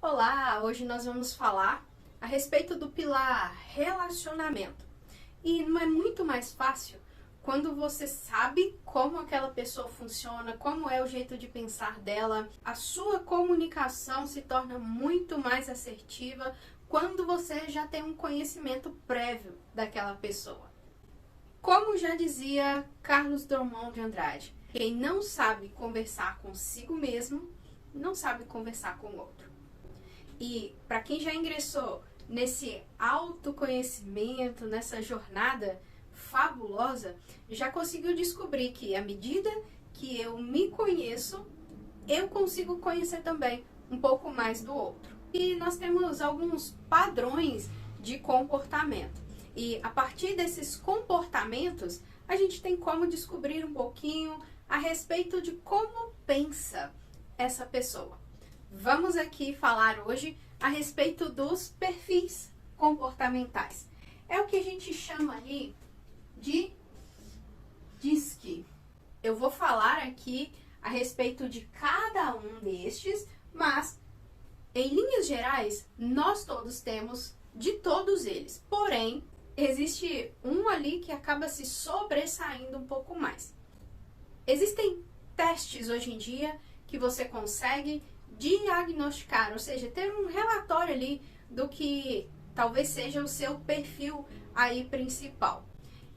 Olá, hoje nós vamos falar a respeito do pilar relacionamento. E não é muito mais fácil quando você sabe como aquela pessoa funciona, como é o jeito de pensar dela. A sua comunicação se torna muito mais assertiva quando você já tem um conhecimento prévio daquela pessoa. Como já dizia Carlos Drummond de Andrade, quem não sabe conversar consigo mesmo, não sabe conversar com o outro. E para quem já ingressou nesse autoconhecimento, nessa jornada fabulosa, já conseguiu descobrir que à medida que eu me conheço, eu consigo conhecer também um pouco mais do outro. E nós temos alguns padrões de comportamento. E a partir desses comportamentos, a gente tem como descobrir um pouquinho a respeito de como pensa essa pessoa. Vamos aqui falar hoje a respeito dos perfis comportamentais. É o que a gente chama ali de DISC. Eu vou falar aqui a respeito de cada um destes, mas em linhas gerais, nós todos temos de todos eles. Porém, existe um ali que acaba se sobressaindo um pouco mais. Existem testes hoje em dia que você consegue diagnosticar, ou seja, ter um relatório ali do que talvez seja o seu perfil aí principal.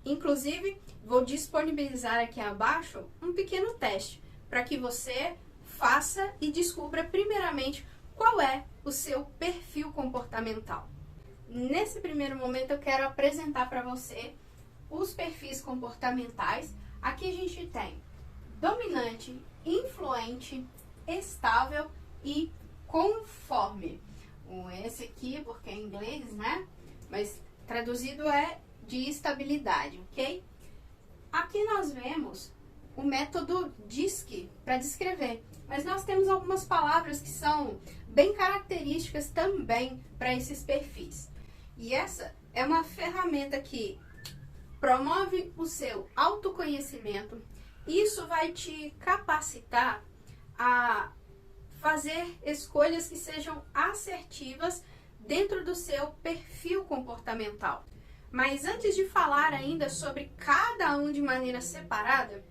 Inclusive, vou disponibilizar aqui abaixo um pequeno teste para que você faça e descubra primeiramente qual é o seu perfil comportamental. Nesse primeiro momento eu quero apresentar para você os perfis comportamentais. Aqui a gente tem dominante, influente, estável e conforme. Esse aqui, porque é em inglês, né? Mas traduzido é de estabilidade, ok? Aqui nós vemos o método DISC para descrever, mas nós temos algumas palavras que são bem características também para esses perfis. E essa é uma ferramenta que promove o seu autoconhecimento. Isso vai te capacitar a fazer escolhas que sejam assertivas dentro do seu perfil comportamental. Mas antes de falar ainda sobre cada um de maneira separada,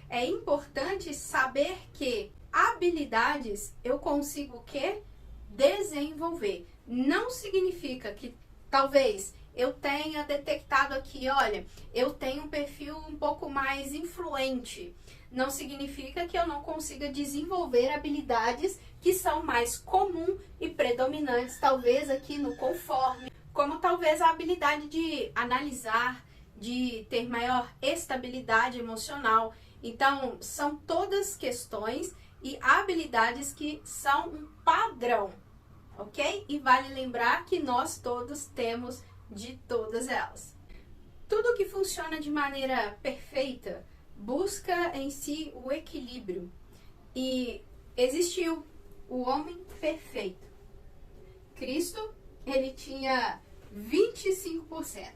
é importante saber que habilidades eu consigo o quê? Desenvolver. Não significa que talvez eu tenha detectado aqui, olha, eu tenho um perfil um pouco mais influente. Não significa que eu não consiga desenvolver habilidades que são mais comuns e predominantes, talvez aqui no conforme, como talvez a habilidade de analisar, de ter maior estabilidade emocional. Então, são todas questões e habilidades que são um padrão, ok? E vale lembrar que nós todos temos de todas elas. Tudo que funciona de maneira perfeita busca em si o equilíbrio. E existiu o homem perfeito. Cristo, ele tinha 25%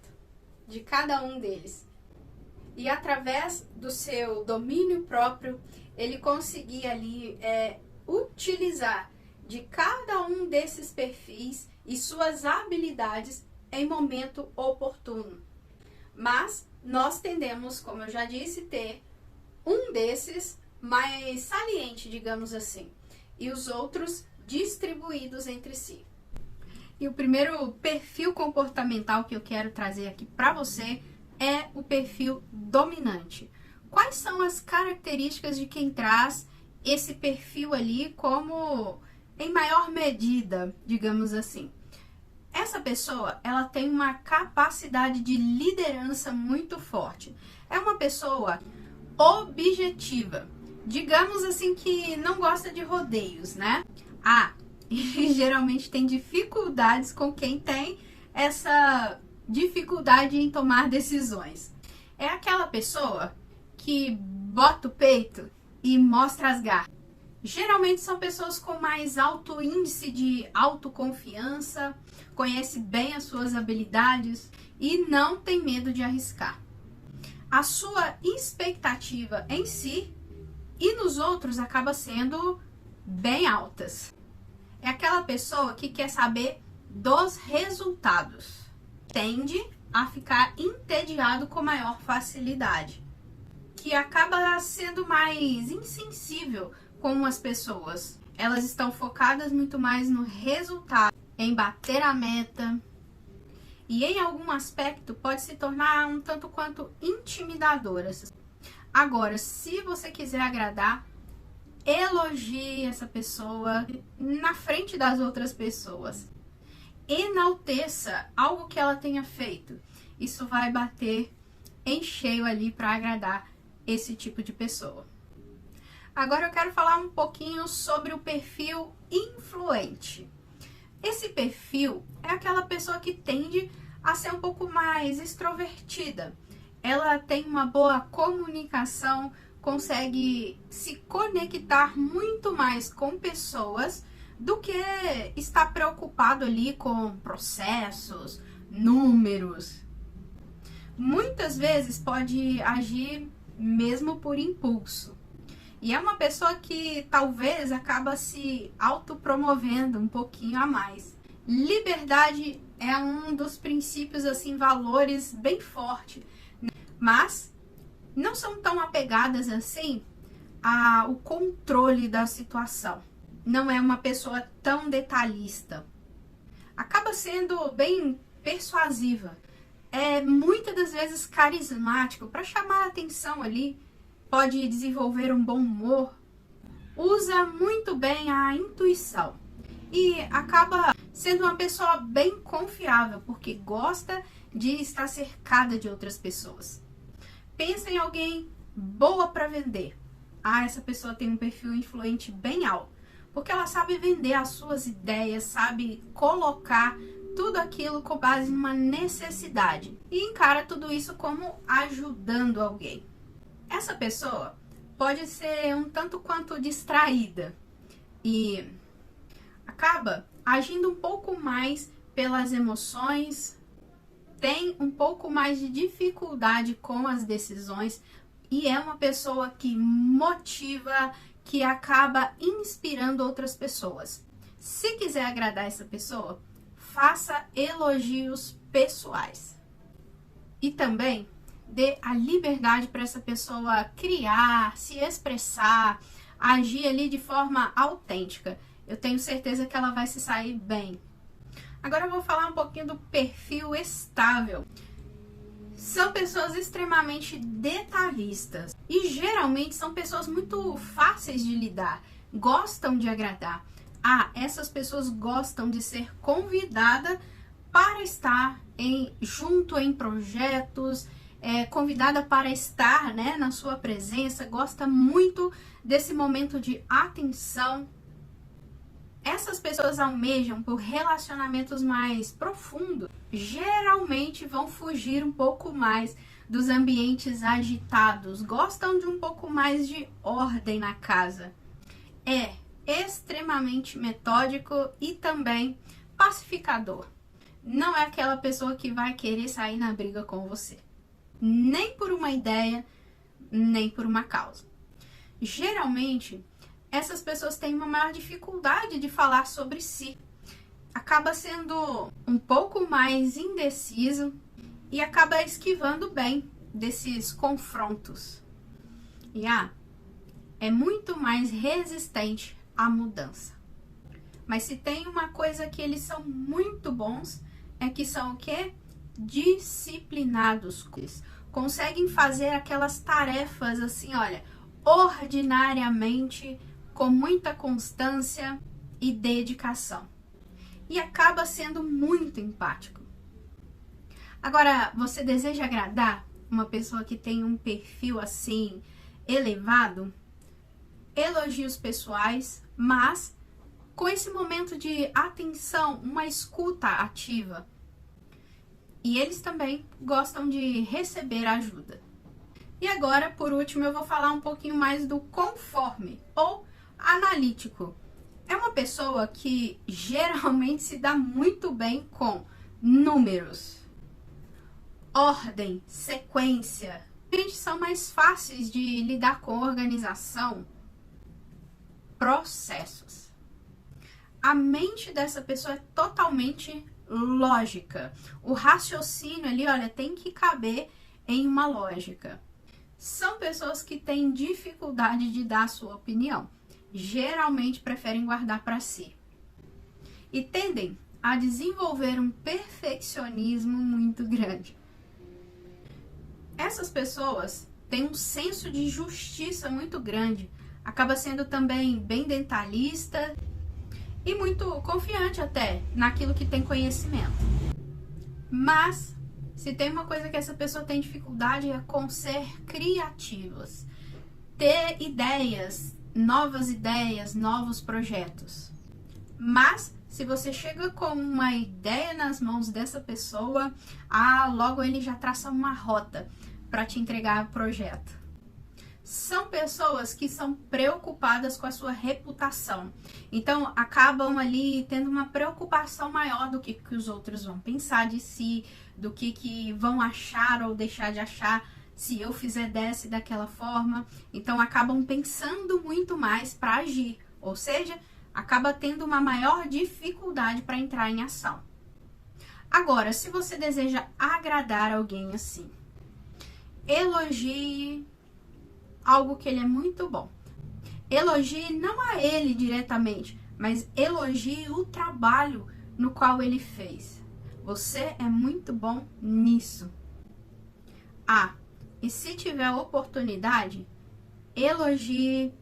de cada um deles. E através do seu domínio próprio, ele conseguia ali utilizar de cada um desses perfis e suas habilidades em momento oportuno. Mas nós tendemos, como eu já disse, ter um desses mais saliente, digamos assim, e os outros distribuídos entre si. E o primeiro perfil comportamental que eu quero trazer aqui para você é o perfil dominante. Quais são as características de quem traz esse perfil ali como em maior medida, digamos assim? Essa pessoa, ela tem uma capacidade de liderança muito forte. É uma pessoa objetiva. Digamos assim que não gosta de rodeios, né? E geralmente tem dificuldades com quem tem essa dificuldade em tomar decisões. É aquela pessoa que bota o peito e mostra as garras. Geralmente são pessoas com mais alto índice de autoconfiança, conhece bem as suas habilidades e não tem medo de arriscar. A sua expectativa em si e nos outros acaba sendo bem altas. é aquela pessoa que quer saber dos resultados. Tende a ficar entediado com maior facilidade, que acaba sendo mais insensível com as pessoas. Elas estão focadas muito mais no resultado, em bater a meta, e em algum aspecto pode se tornar um tanto quanto intimidadoras. Agora, se você quiser agradar, elogie essa pessoa na frente das outras pessoas. Enalteça algo que ela tenha feito. Isso vai bater em cheio ali para agradar esse tipo de pessoa. Agora eu quero falar um pouquinho sobre o perfil influente. Esse perfil é aquela pessoa que tende a ser um pouco mais extrovertida. Ela tem uma boa comunicação, consegue se conectar muito mais com pessoas do que estar preocupado ali com processos, números. Muitas vezes pode agir mesmo por impulso. E é uma pessoa que talvez acaba se autopromovendo um pouquinho a mais. Liberdade é um dos princípios, assim, valores bem forte. Mas não são tão apegadas assim ao controle da situação. Não é uma pessoa tão detalhista. Acaba sendo bem persuasiva. É muitas das vezes carismático para chamar a atenção ali. Pode desenvolver um bom humor, usa muito bem a intuição e acaba sendo uma pessoa bem confiável, porque gosta de estar cercada de outras pessoas. Pensa em alguém boa para vender. Essa pessoa tem um perfil influente bem alto, porque ela sabe vender as suas ideias, sabe colocar tudo aquilo com base em uma necessidade e encara tudo isso como ajudando alguém. Essa pessoa pode ser um tanto quanto distraída e acaba agindo um pouco mais pelas emoções, tem um pouco mais de dificuldade com as decisões e é uma pessoa que motiva, que acaba inspirando outras pessoas. Se quiser agradar essa pessoa, faça elogios pessoais. E também dê a liberdade para essa pessoa criar, se expressar, agir ali de forma autêntica. Eu tenho certeza que ela vai se sair bem. Agora eu vou falar um pouquinho do perfil estável. São pessoas extremamente detalhistas e geralmente são pessoas muito fáceis de lidar, gostam de agradar. Essas pessoas gostam de ser convidada para estar junto em projetos, convidada para estar, né, na sua presença, gosta muito desse momento de atenção. Essas pessoas almejam por relacionamentos mais profundos, geralmente vão fugir um pouco mais dos ambientes agitados, gostam de um pouco mais de ordem na casa. É extremamente metódico e também pacificador. Não é aquela pessoa que vai querer sair na briga com você, nem por uma ideia, nem por uma causa. Geralmente, essas pessoas têm uma maior dificuldade de falar sobre si. Acaba sendo um pouco mais indeciso e acaba esquivando bem desses confrontos. E é muito mais resistente à mudança. Mas se tem uma coisa que eles são muito bons, é que são o quê? Disciplinados. Conseguem fazer aquelas tarefas assim, olha, ordinariamente, com muita constância e dedicação. E acaba sendo muito empático. Agora, você deseja agradar uma pessoa que tem um perfil assim elevado? Elogios pessoais, mas com esse momento de atenção, uma escuta ativa. E eles também gostam de receber ajuda. E agora, por último, eu vou falar um pouquinho mais do conforme ou analítico. É uma pessoa que geralmente se dá muito bem com números, ordem, sequência. Eles são mais fáceis de lidar com organização, processos. a mente dessa pessoa é totalmente lógica. O raciocínio ali, olha, tem que caber em uma lógica. São pessoas que têm dificuldade de dar a sua opinião. Geralmente preferem guardar para si. E tendem a desenvolver um perfeccionismo muito grande. Essas pessoas têm um senso de justiça muito grande. Acaba sendo também bem detalhista e muito confiante até naquilo que tem conhecimento. Mas, se tem uma coisa que essa pessoa tem dificuldade é com ser criativas. Ter ideias, novos projetos. Mas, se você chega com uma ideia nas mãos dessa pessoa, logo ele já traça uma rota para te entregar o projeto. São pessoas que são preocupadas com a sua reputação. Então, acabam ali tendo uma preocupação maior do que os outros vão pensar de si, do que vão achar ou deixar de achar se eu fizer dessa e daquela forma. Então, acabam pensando muito mais para agir. Ou seja, acaba tendo uma maior dificuldade para entrar em ação. Agora, se você deseja agradar alguém assim, elogie algo que ele é muito bom. Elogie não a ele diretamente, mas elogie o trabalho no qual ele fez. Você é muito bom nisso. E se tiver oportunidade, elogie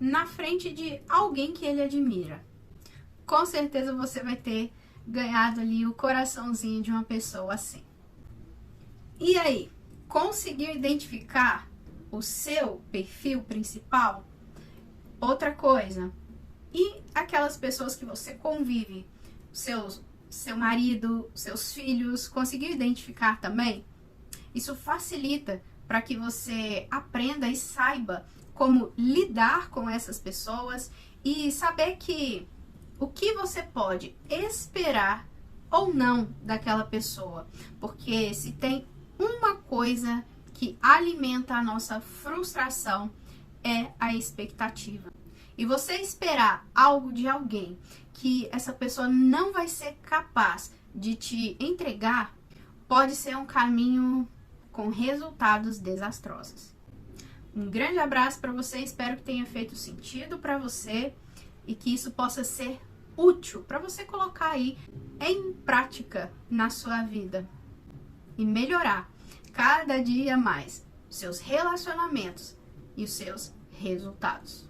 na frente de alguém que ele admira. Com certeza você vai ter ganhado ali o coraçãozinho de uma pessoa assim. E aí, conseguiu identificar o seu perfil principal? Outra coisa, e aquelas pessoas que você convive, seu marido, seus filhos, conseguiu identificar também? Isso facilita para que você aprenda e saiba como lidar com essas pessoas e saber que o que você pode esperar ou não daquela pessoa. Porque se tem uma coisa que alimenta a nossa frustração é a expectativa. E você esperar algo de alguém que essa pessoa não vai ser capaz de te entregar pode ser um caminho com resultados desastrosos. Um grande abraço para você, espero que tenha feito sentido para você e que isso possa ser útil para você colocar aí em prática na sua vida e melhorar cada dia mais seus relacionamentos e os seus resultados.